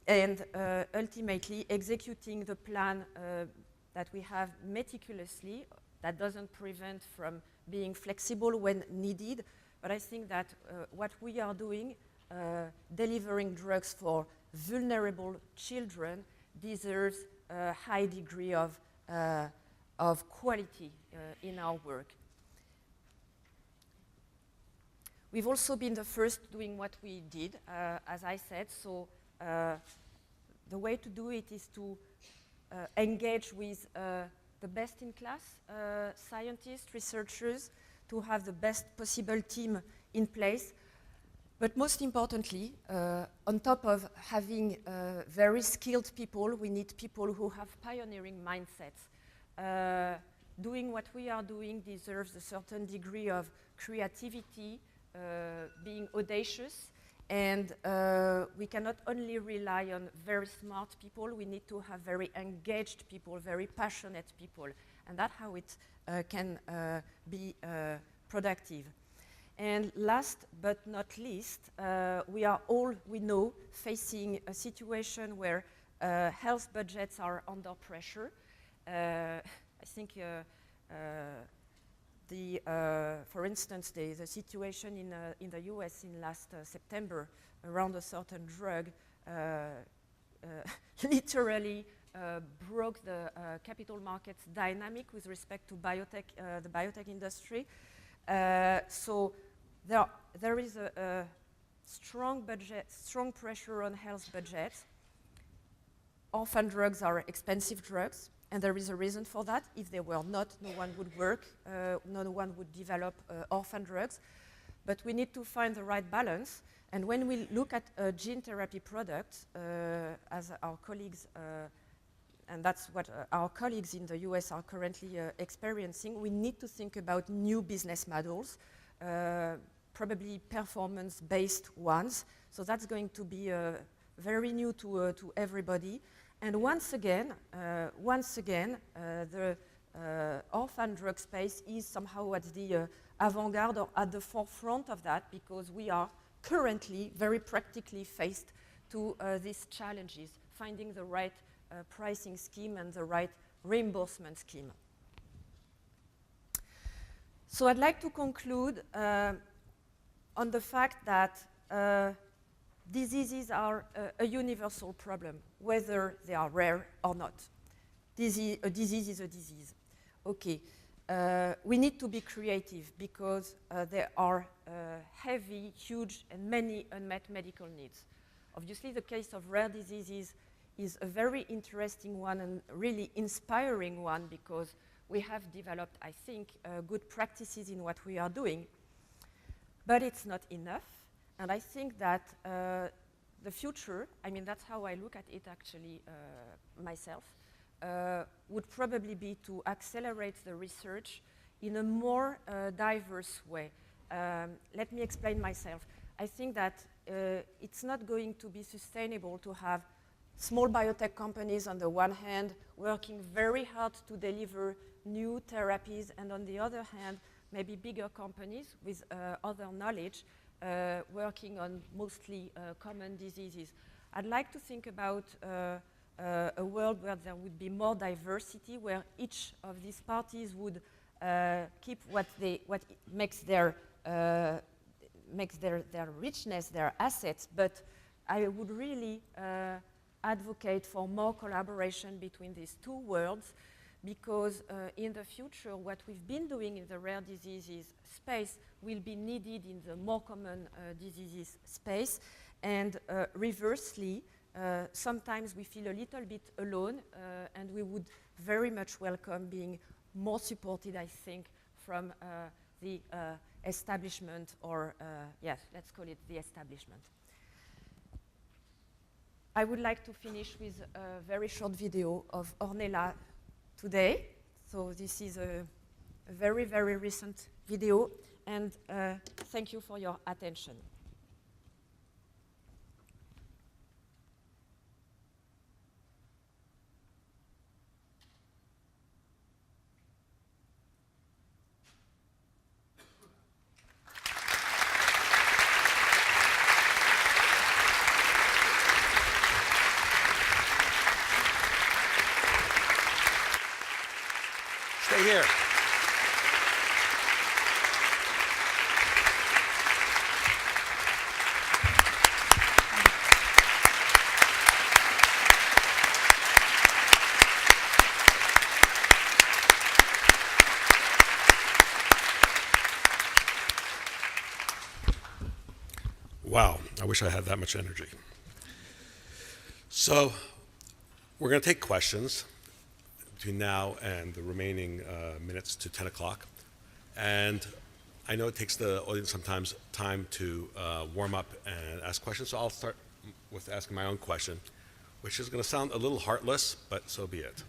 [SPEAKER 2] And ultimately, executing the plan that we have meticulously, that doesn't prevent from being flexible when needed. But I think that what we are doing, delivering drugs for vulnerable children, deserves a high degree of quality in our work. We've also been the first doing what we did, as I said, so the way to do it is to engage with the best-in-class scientists, researchers, to have the best possible team in place. But most importantly, on top of having very skilled people, we need people who have pioneering mindsets. Doing what we are doing deserves a certain degree of creativity, being audacious, and we cannot only rely on very smart people, we need to have very engaged people, very passionate people, and that's how it can be productive. And last but not least, we are all, we know, facing a situation where health budgets are under pressure. I think for instance, the situation in the US in last September around a certain drug literally broke the capital markets dynamic with respect to biotech, the biotech industry. So there is a strong pressure on health budgets. Orphan drugs are expensive drugs, and there is a reason for that. If they were not, no one would work, no one would develop orphan drugs. But we need to find the right balance. And when we look at gene therapy products, as our colleagues, and that's what our colleagues in the US are currently experiencing, we need to think about new business models, probably performance-based ones. So that's going to be very new to everybody. And once again, the orphan drug space is somehow at the avant-garde or at the forefront of that, because we are currently very practically faced to these challenges, finding the right pricing scheme and the right reimbursement scheme. So I'd like to conclude on the fact that diseases are a universal problem, whether they are rare or not. A disease is a disease. Okay, we need to be creative because there are heavy, huge, and many unmet medical needs. Obviously, the case of rare diseases is a very interesting one and really inspiring one, because we have developed, I think, good practices in what we are doing. But it's not enough. And I think that the future, I mean, that's how I look at it actually myself, would probably be to accelerate the research in a more diverse way. Let me explain myself. I think that it's not going to be sustainable to have small biotech companies on the one hand working very hard to deliver new therapies, and on the other hand, maybe bigger companies with other knowledge working on mostly common diseases. I'd like to think about a world where there would be more diversity, where each of these parties would keep what makes their richness, their assets. But I would really advocate for more collaboration between these two worlds, because in the future, what we've been doing in the rare diseases space will be needed in the more common diseases space. And reversely, sometimes we feel a little bit alone, and we would very much welcome being more supported, I think, from the establishment, or yes, let's call it the establishment. I would like to finish with a very short video of Ornella today. So this is a very, very recent video, and thank you for your attention.
[SPEAKER 1] Stay here. Wow, I wish I had that much energy. So we're going to take questions between now and the remaining minutes to 10 o'clock. And I know it takes the audience sometimes time to warm up and ask questions, so I'll start with asking my own question, which is going to sound a little heartless, but so be it.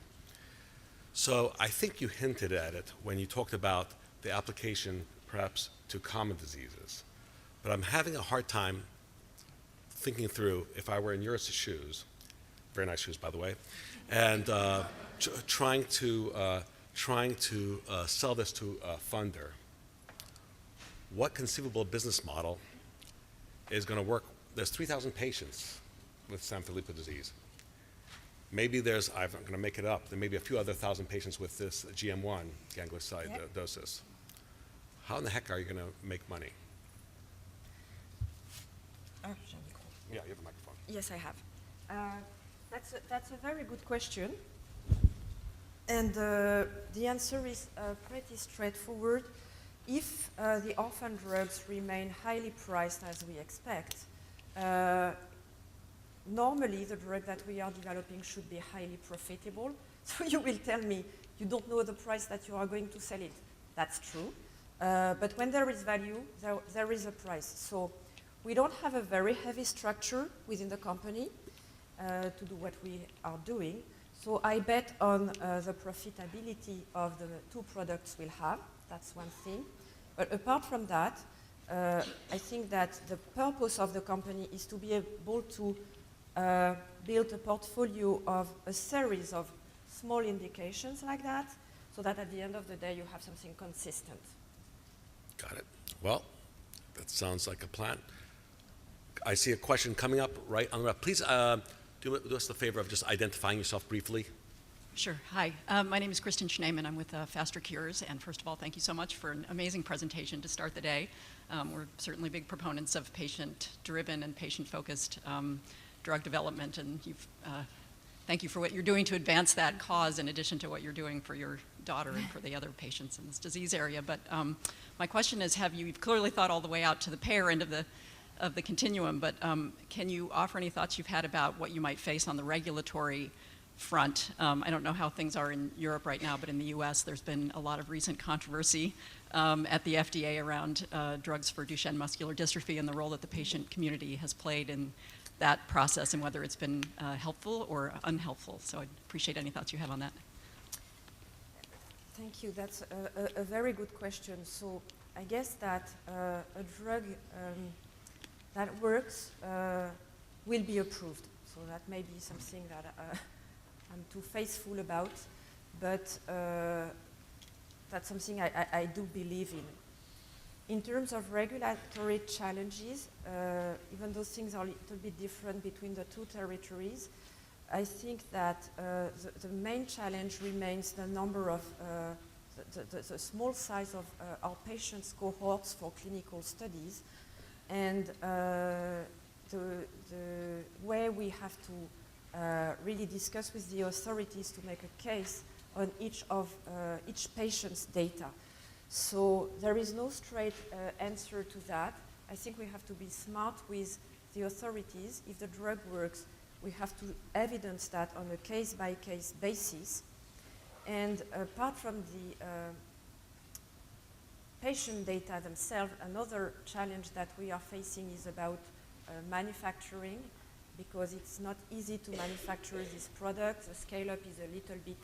[SPEAKER 1] So I think you hinted at it when you talked about the application perhaps to common diseases, but I'm having a hard time thinking through if I were in your shoes, very nice shoes by the way, and trying to sell this to a funder. What conceivable business model is going to work? There's 3,000 patients with Sanfilippo disease. Maybe there's, I'm going to make it up, there may be a few other 1,000 patients with this GM1, gangliosidosis. How in the heck are you going to make money?
[SPEAKER 2] Oh,
[SPEAKER 1] yeah, you have a microphone.
[SPEAKER 2] Yes, I have. That's a very good question. And the answer is pretty straightforward. If the orphan drugs remain highly priced as we expect, normally the drug that we are developing should be highly profitable. So you will tell me you don't know the price that you are going to sell it. That's true. But when there is value, there is a price. So we don't have a very heavy structure within the company to do what we are doing. So I bet on the profitability of the two products we'll have. That's one thing. But apart from that, I think that the purpose of the company is to be able to build a portfolio of a series of small indications like that, so that at the end of the day you have something consistent.
[SPEAKER 1] Got it. Well, that sounds like a plan. I see a question coming up right on the left. Please do us the favor of just identifying yourself briefly.
[SPEAKER 3] Sure. Hi. My name is Kristen Schneeman. I'm with Faster Cures. And first of all, thank you so much for an amazing presentation to start the day. We're certainly big proponents of patient-driven and patient-focused drug development. And thank you for what you're doing to advance that cause in addition to what you're doing for your daughter and for the other patients in this disease area. But my question is, you've clearly thought all the way out to the payer end of the continuum, but can you offer any thoughts you've had about what you might face on the regulatory front? I don't know how things are in Europe right now, but in the US there's been a lot of recent controversy at the FDA around drugs for Duchenne muscular dystrophy and the role that the patient community has played in that process and whether it's been helpful or unhelpful. So I'd appreciate any thoughts you have on that.
[SPEAKER 2] Thank you. That's a very good question. So I guess that a drug that works will be approved. So that may be something that I'm too faithful about, but that's something I do believe in. In terms of regulatory challenges, even though things are a little bit different between the two territories, I think that the main challenge remains the number of, the small size of our patients' cohorts for clinical studies, and the way we have to really discuss with the authorities to make a case on each patient's data. So there is no straight answer to that. I think we have to be smart with the authorities. If the drug works, we have to evidence that on a case-by-case basis. And apart from the patient data themselves, another challenge that we are facing is about manufacturing, because it's not easy to manufacture this product. The scale-up is a little bit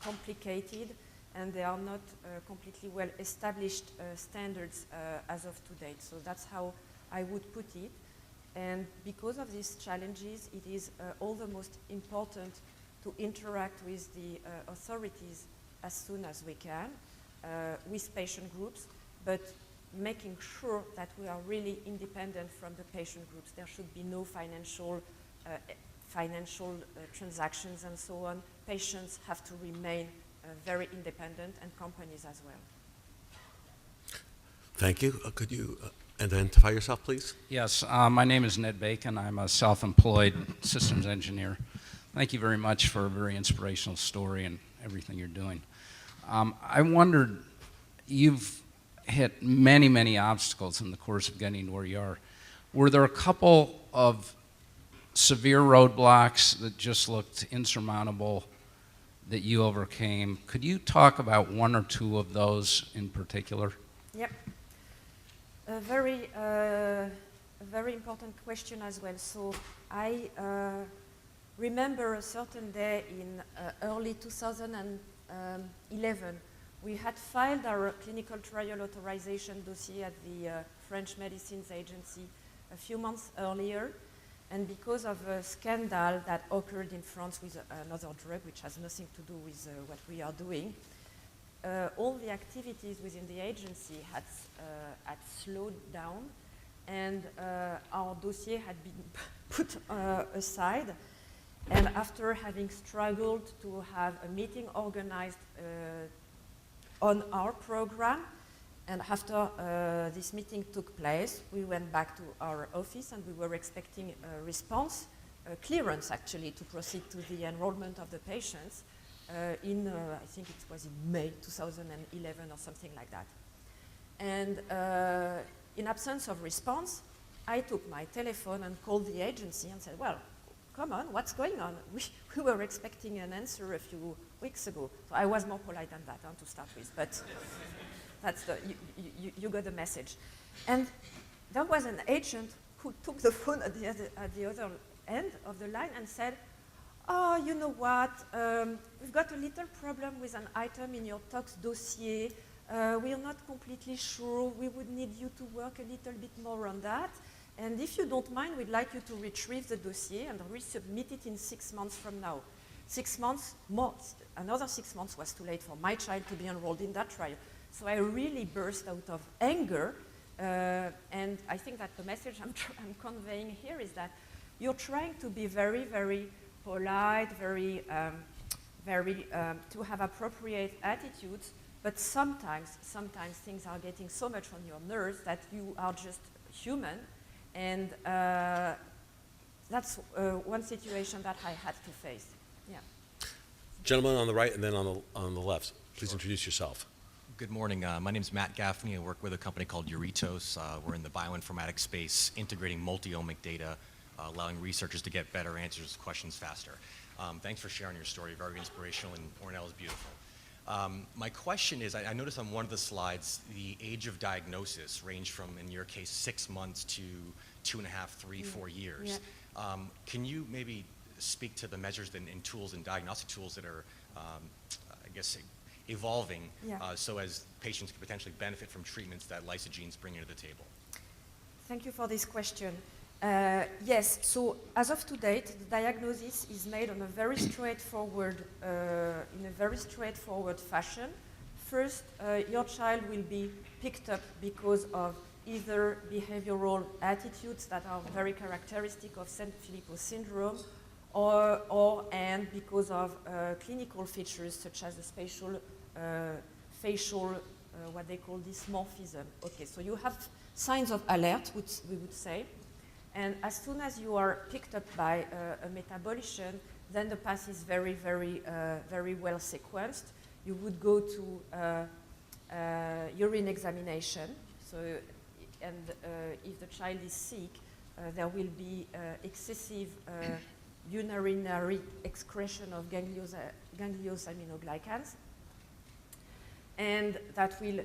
[SPEAKER 2] complicated, and there are not completely well-established standards as of today. So that's how I would put it. And because of these challenges, it is all the most important to interact with the authorities as soon as we can, with patient groups, but making sure that we are really independent from the patient groups. There should be no financial transactions and so on. Patients have to remain very independent, and companies as well.
[SPEAKER 1] Thank you. Could you identify yourself, please?
[SPEAKER 4] Yes, my name is Ned Bacon. I'm a self-employed systems engineer. Thank you very much for a very inspirational story and everything you're doing. I wondered, you've hit many, many obstacles in the course of getting to where you are. Were there a couple of severe roadblocks that just looked insurmountable that you overcame? Could you talk about one or two of those in particular?
[SPEAKER 2] Yep. a very important question as well. So I remember a certain day in early 2011, we had filed our clinical trial authorization dossier at the French Medicines Agency a few months earlier. And because of a scandal that occurred in France with another drug, which has nothing to do with what we are doing, all the activities within the agency had slowed down, and our dossier had been put aside. And after having struggled to have a meeting organized on our program, and after this meeting took place, we went back to our office and we were expecting a response, a clearance actually, to proceed to the enrollment of the patients in, I think it was in May 2011 or something like that. And in absence of response, I took my telephone and called the agency and said, well, come on, what's going on? We were expecting an answer a few weeks ago. So I was more polite than that to start with, but that's you got the message. And there was an agent who took the phone at the other end of the line and said, oh, you know what, we've got a little problem with an item in your tox dossier. We are not completely sure. We would need you to work a little bit more on that. And if you don't mind, we'd like you to retrieve the dossier and resubmit it in 6 months from now. 6 months more, another 6 months was too late for my child to be enrolled in that trial. So I really burst out of anger, and I think that the message I'm conveying here is that you're trying to be very, very polite, to have appropriate attitudes, but sometimes things are getting so much on your nerves that you are just human, and that's one situation that I had to face. Yeah.
[SPEAKER 1] Gentleman on the right and then on the left. Please introduce yourself.
[SPEAKER 5] Good morning. My name is Matt Gaffney. I work with a company called Euritos. We're in the bioinformatics space, integrating multi-omic data, allowing researchers to get better answers to questions faster. Thanks for sharing your story. Very inspirational, and Ornella is beautiful. My question is, I noticed on one of the slides, the age of diagnosis ranged from, in your case, 6 months to 2.5, 3, 4 years.
[SPEAKER 2] Yeah.
[SPEAKER 5] Can you maybe speak to the measures and tools and diagnostic tools that are, I guess, evolving, so as patients could potentially benefit from treatments that Lysogene's bringing to the table?
[SPEAKER 2] Thank you for this question. Yes, so as of to date, the diagnosis is made on a very straightforward, in a very straightforward fashion. First, your child will be picked up because of either behavioral attitudes that are very characteristic of Sanfilippo Syndrome, and because of clinical features such as the facial, what they call dysmorphism. Okay, so you have signs of alert, which we would say, and as soon as you are picked up by a metabolician, then the path is very, very, very well sequenced. You would go to urine examination, so, and if the child is sick, there will be excessive urinary excretion of gangliosaminoglycans, and that will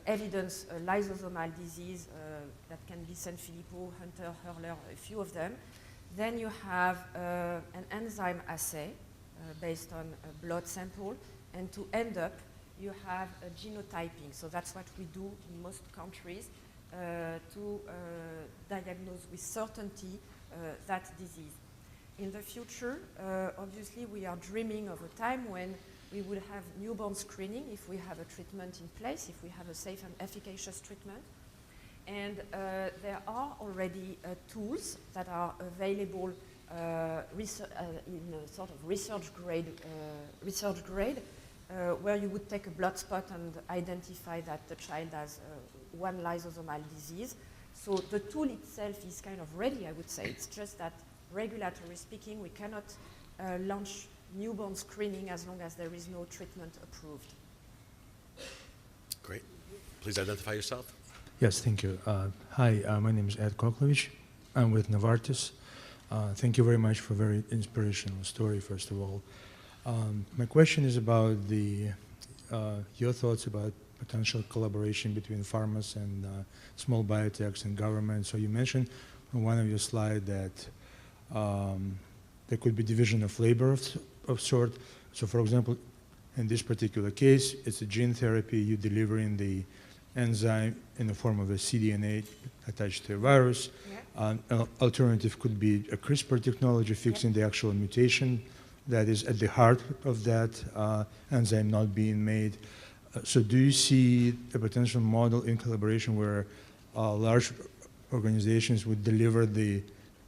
[SPEAKER 2] evidence a lysosomal disease that can be Sanfilippo, Hunter, Hurler, a few of them. Then you have an enzyme assay based on a blood sample, and to end up, you have a genotyping. So that's what we do in most countries to diagnose with certainty that disease. In the future, obviously, we are dreaming of a time when we will have newborn screening if we have a treatment in place, if we have a safe and efficacious treatment. And there are already tools that are available in a sort of research grade, where you would take a blood spot and identify that the child has one lysosomal disease. So the tool itself is kind of ready, I would say. It's just that, regulatory speaking, we cannot launch newborn screening as long as there is no treatment approved.
[SPEAKER 1] Great. Please identify yourself.
[SPEAKER 6] Yes, thank you. Hi, my name is Ed Koklovich. I'm with Novartis. Thank you very much for a very inspirational story, first of all. My question is about your thoughts about potential collaboration between pharmas and small biotechs and government. So you mentioned on one of your slides that there could be division of labor of sort. So for example, in this particular case, it's a gene therapy. You're delivering the enzyme in the form of a cDNA attached to a virus.
[SPEAKER 2] Yeah.
[SPEAKER 6] An alternative could be a CRISPR technology fixing the actual mutation that is at the heart of that enzyme not being made. So do you see a potential model in collaboration where large organizations would deliver the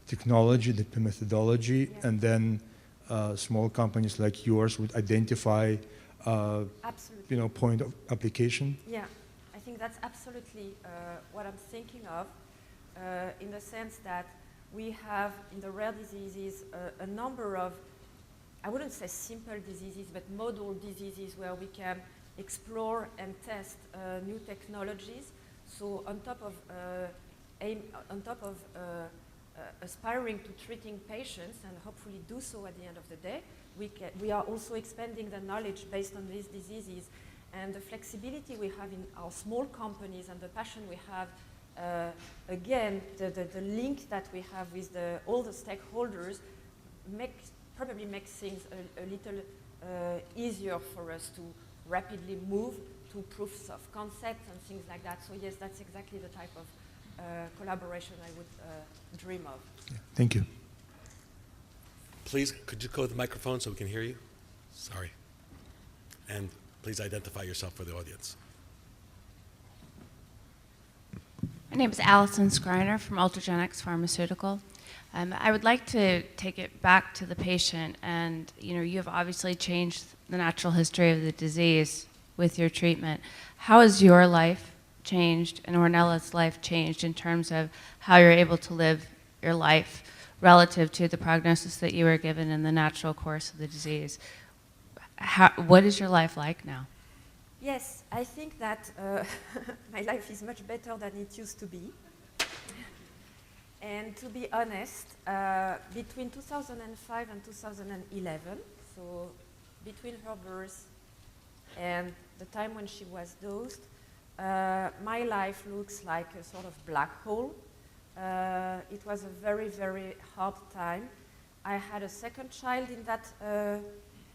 [SPEAKER 6] technology, the methodology, and then small companies like yours would identify
[SPEAKER 2] Absolutely.
[SPEAKER 6] point of application?
[SPEAKER 2] Yeah, I think that's absolutely what I'm thinking of, in the sense that we have in the rare diseases a number of, I wouldn't say simple diseases, but model diseases where we can explore and test new technologies. So on top of aspiring to treating patients and hopefully do so at the end of the day, we are also expanding the knowledge based on these diseases, and the flexibility we have in our small companies and the passion we have, again, the link that we have with all the stakeholders probably makes things a little easier for us to rapidly move to proofs of concept and things like that. So yes, that's exactly the type of collaboration I would dream of.
[SPEAKER 6] Yeah. Thank you.
[SPEAKER 1] Please, could you go to the microphone so we can hear you? Sorry. And please identify yourself for the audience.
[SPEAKER 7] My name is Allison Skriner from Ultragenyx Pharmaceutical. I would like to take it back to the patient, and you have obviously changed the natural history of the disease with your treatment. How has your life changed and Ornella's life changed in terms of how you're able to live your life relative to the prognosis that you were given in the natural course of the disease? What is your life like now?
[SPEAKER 2] Yes, I think that my life is much better than it used to be. And to be honest, between 2005 and 2011, so between her birth and the time when she was dosed, my life looks like a sort of black hole. It was a very, very hard time. I had a second child in that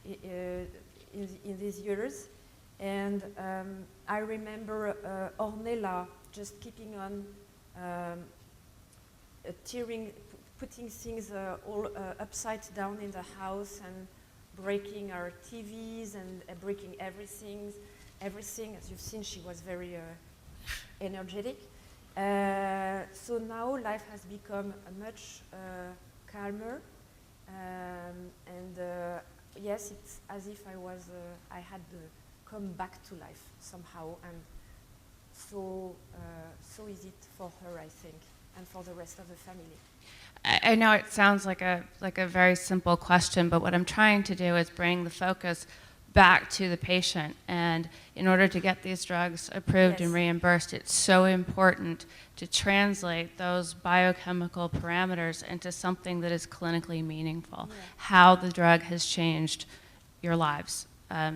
[SPEAKER 2] in these years, and I remember Ornella just keeping on putting things all upside down in the house and breaking our TVs and breaking everything. As you've seen, she was very energetic. So now life has become much calmer, and yes, it's as if I had come back to life somehow, and so is it for her, I think, and for the rest of the family.
[SPEAKER 7] I know it sounds like a very simple question, but what I'm trying to do is bring the focus back to the patient. And in order to get these drugs approved and reimbursed, it's so important to translate those biochemical parameters into something that is clinically meaningful. Yeah. How the drug has changed your lives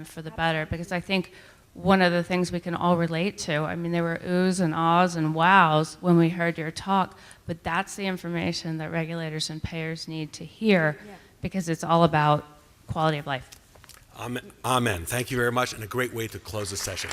[SPEAKER 7] for the better. Because I think one of the things we can all relate to, I mean, there were oohs and ahs and wows when we heard your talk, but that's the information that regulators and payers need to hear, because it's all about quality of life.
[SPEAKER 1] Amen. Thank you very much, and a great way to close the session.